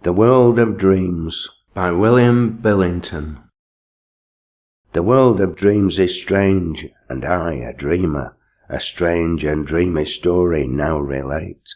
The World of Dreams by William Billington. The world of dreams is strange, and I, a dreamer, a strange and dreamy story now relate.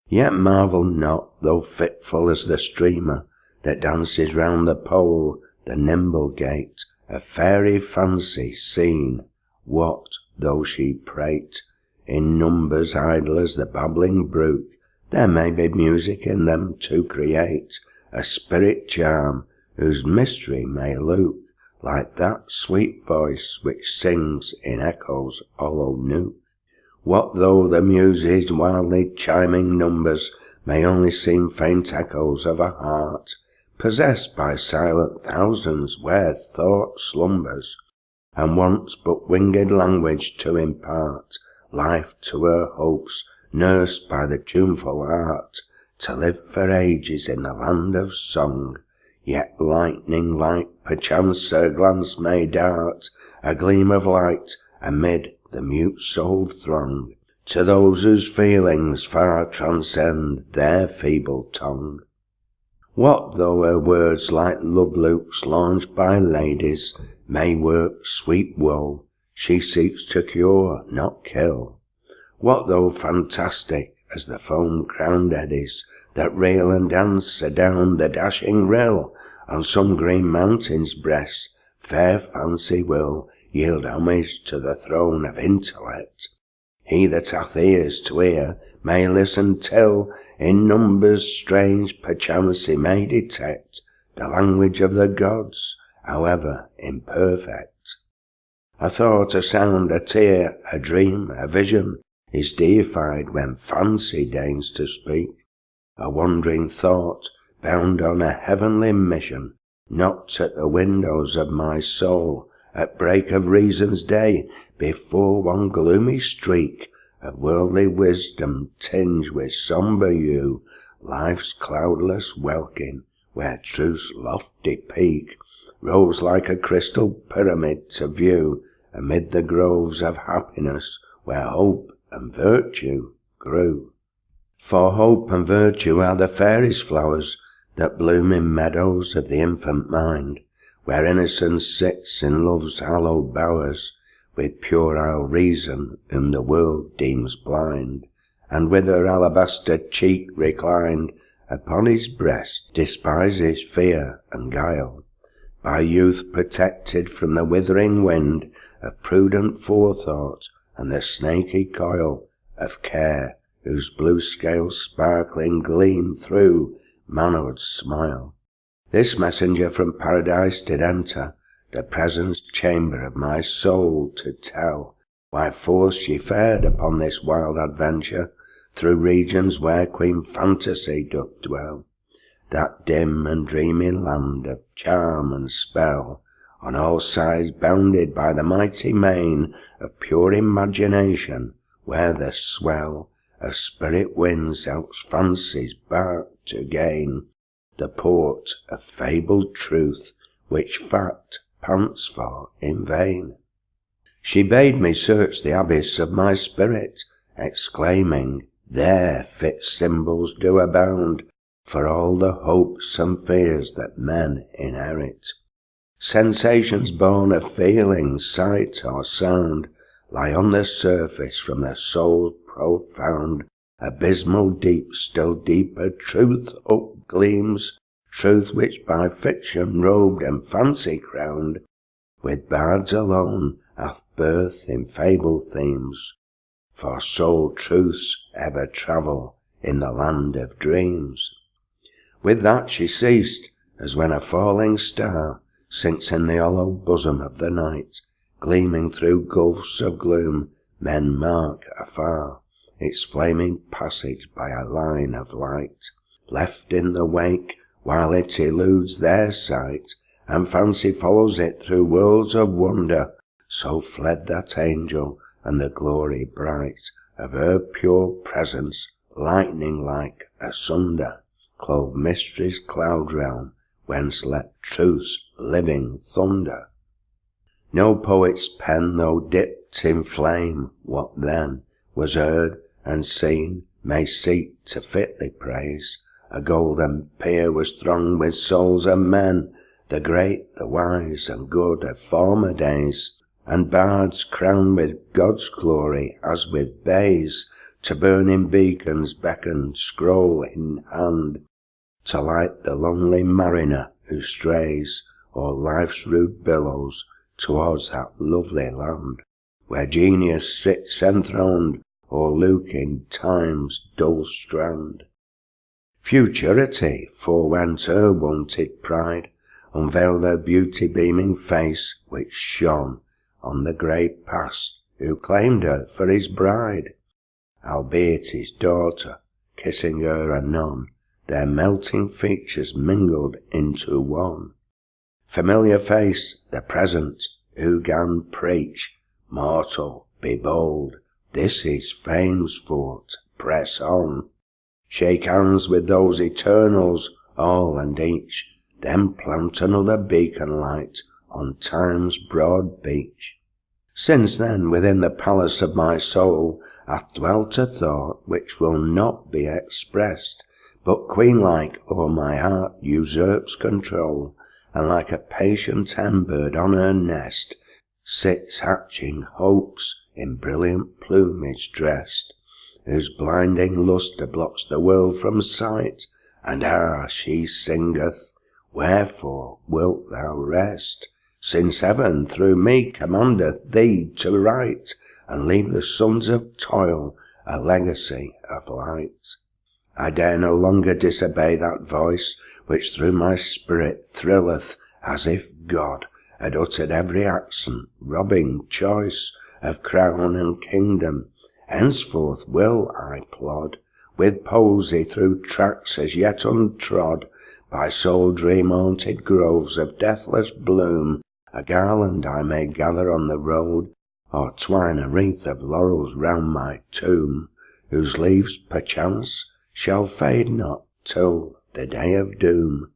Yet marvel not, though fitful as the streamer that dances round the pole, the nimble gait of fairy fancy seen. What though she prate in numbers idle as the babbling brook? There may be music in them to create a spirit charm whose mystery may look like that sweet voice which sings in echoes hollow nook. What though the Muses' wildly chiming numbers may only seem faint echoes of a heart possessed by silent thousands where thought slumbers, and wants but winged language to impart life to her hopes, nursed by the tuneful art, to live for ages in the land of song. Yet lightning like perchance her glance may dart, a gleam of light amid the mute-souled throng, to those whose feelings far transcend their feeble tongue. What though her words like love loops launched by ladies may work sweet woe she seeks to cure, not kill? What though fantastic as the foam-crowned eddies that reel and dance adown the dashing rill on some green mountain's breast, fair fancy will yield homage to the throne of intellect? He that hath ears to hear may listen till, in numbers strange perchance he may detect the language of the gods, however imperfect. A thought, a sound, a tear, a dream, a vision is deified when fancy deigns to speak. A wandering thought, bound on a heavenly mission, knocked at the windows of my soul at break of reason's day, before one gloomy streak of worldly wisdom tinged with sombre hue life's cloudless welkin, where truth's lofty peak rose like a crystal pyramid to view amid the groves of happiness where hope and virtue grew. For hope and virtue are the fairest flowers that bloom in meadows of the infant mind, where innocence sits in love's hallowed bowers, with puerile reason whom the world deems blind, and with her alabaster cheek reclined upon his breast despises fear and guile. By youth protected from the withering wind of prudent forethought and the snaky coil of care, whose blue scales sparkling gleam through manhood's smile. This messenger from paradise did enter the presence chamber of my soul, to tell why forth she fared upon this wild adventure through regions where Queen Fantasy doth dwell, that dim and dreamy land of charm and spell, on all sides bounded by the mighty main of pure imagination, where the swell of spirit winds helps fancy's bark to gain the port of fabled truth, which fact pants for in vain. She bade me search the abyss of my spirit, exclaiming, there fit symbols do abound for all the hopes and fears that men inherit. Sensations born of feeling, sight or sound lie on the surface from the soul's profound abysmal deep. Still deeper truth upgleams, truth which by fiction robed and fancy crowned, with bards alone hath birth in fable themes, for soul truths ever travel in the land of dreams. With that she ceased, as when a falling star sinks in the hollow bosom of the night, gleaming through gulfs of gloom men mark afar its flaming passage by a line of light, left in the wake while it eludes their sight, and fancy follows it through worlds of wonder. So fled that angel, and the glory bright of her pure presence, lightning like asunder, clove mystery's cloud realm, whence leapt truth's living thunder. No poet's pen, though dipped in flame, what then was heard and seen may seek to fitly praise a golden pier was thronged with souls of men, the great, the wise, and good of former days, and bards crowned with God's glory as with bays, to burning beacons beckoned, scroll in hand, to light the lonely mariner who strays o'er life's rude billows towards that lovely land, where genius sits enthroned o'erlooking time's dull strand. Futurity forewent her wonted pride, unveiled her beauty-beaming face, which shone on the grey past who claimed her for his bride, albeit his daughter, kissing her anon, their melting features mingled into one. Familiar face, the present, who gan preach, mortal, be bold, this is fame's fort, press on. Shake hands with those eternals, all and each, then plant another beacon light on time's broad beach. Since then within the palace of my soul hath dwelt a thought which will not be expressed, but queen-like o'er my heart usurps control, and like a patient hen bird on her nest, sits hatching hopes in brilliant plumage dressed, whose blinding lustre blocks the world from sight, and she singeth, wherefore wilt thou rest, since heaven through me commandeth thee to write, and leave the sons of toil a legacy of light. I dare no longer disobey that voice which through my spirit thrilleth, as if God had uttered every accent, robbing choice of crown and kingdom. Henceforth will I plod with poesy through tracks as yet untrod, by soul dream-haunted groves of deathless bloom. A garland I may gather on the road, or twine a wreath of laurels round my tomb, whose leaves perchance shall fade not till the day of doom.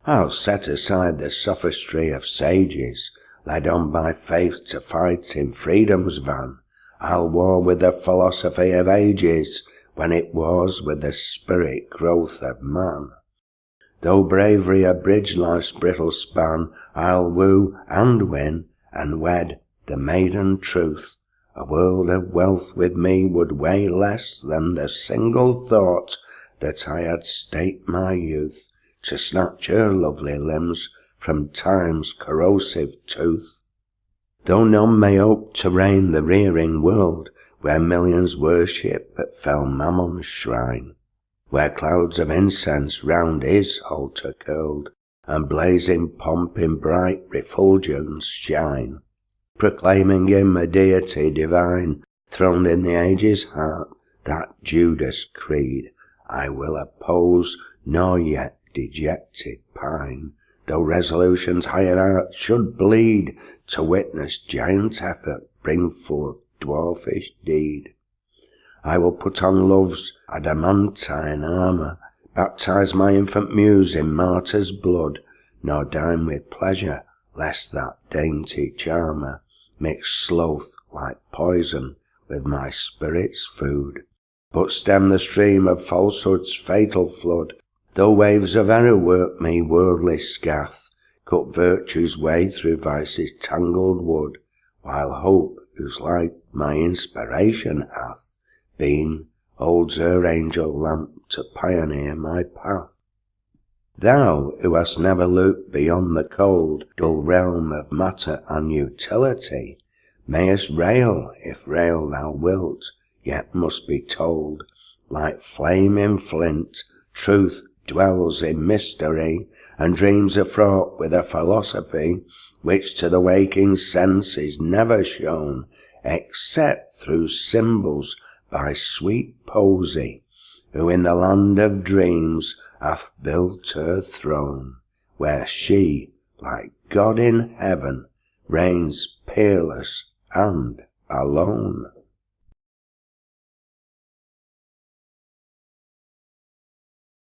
I'll set aside the sophistry of sages, led on by faith to fight in freedom's van. I'll war with the philosophy of ages, when it wars with the spirit growth of man. Though bravery abridge life's brittle span, I'll woo and win and wed the maiden truth. A world of wealth with me would weigh less than the single thought that I had staked my youth to snatch her lovely limbs from time's corrosive tooth. Though none may hope to reign the rearing world, where millions worship at fell Mammon's shrine, where clouds of incense round his altar curled, and blazing pomp in bright refulgence shine, proclaiming him a deity divine, throned in the age's heart, that Judas creed I will oppose, nor yet dejected pine, though resolution's higher art should bleed, to witness giant effort bring forth dwarfish deed. I will put on love's adamantine armour, baptize my infant muse in martyr's blood, nor dine with pleasure, lest that dainty charmer mix sloth like poison with my spirit's food, but stem the stream of falsehood's fatal flood. Though waves of error work me worldly scath, cut virtue's way through vice's tangled wood, while hope, whose light my inspiration hath been, holds her angel lamp to pioneer my path. Thou, who hast never looked beyond the cold, dull realm of matter and utility, mayest rail, if rail thou wilt, yet must be told. Like flame in flint, truth dwells in mystery, and dreams are fraught with a philosophy which to the waking sense is never shown, except through symbols by sweet poesy, who in the land of dreams hath built her throne, where she, like God in heaven, reigns peerless and alone.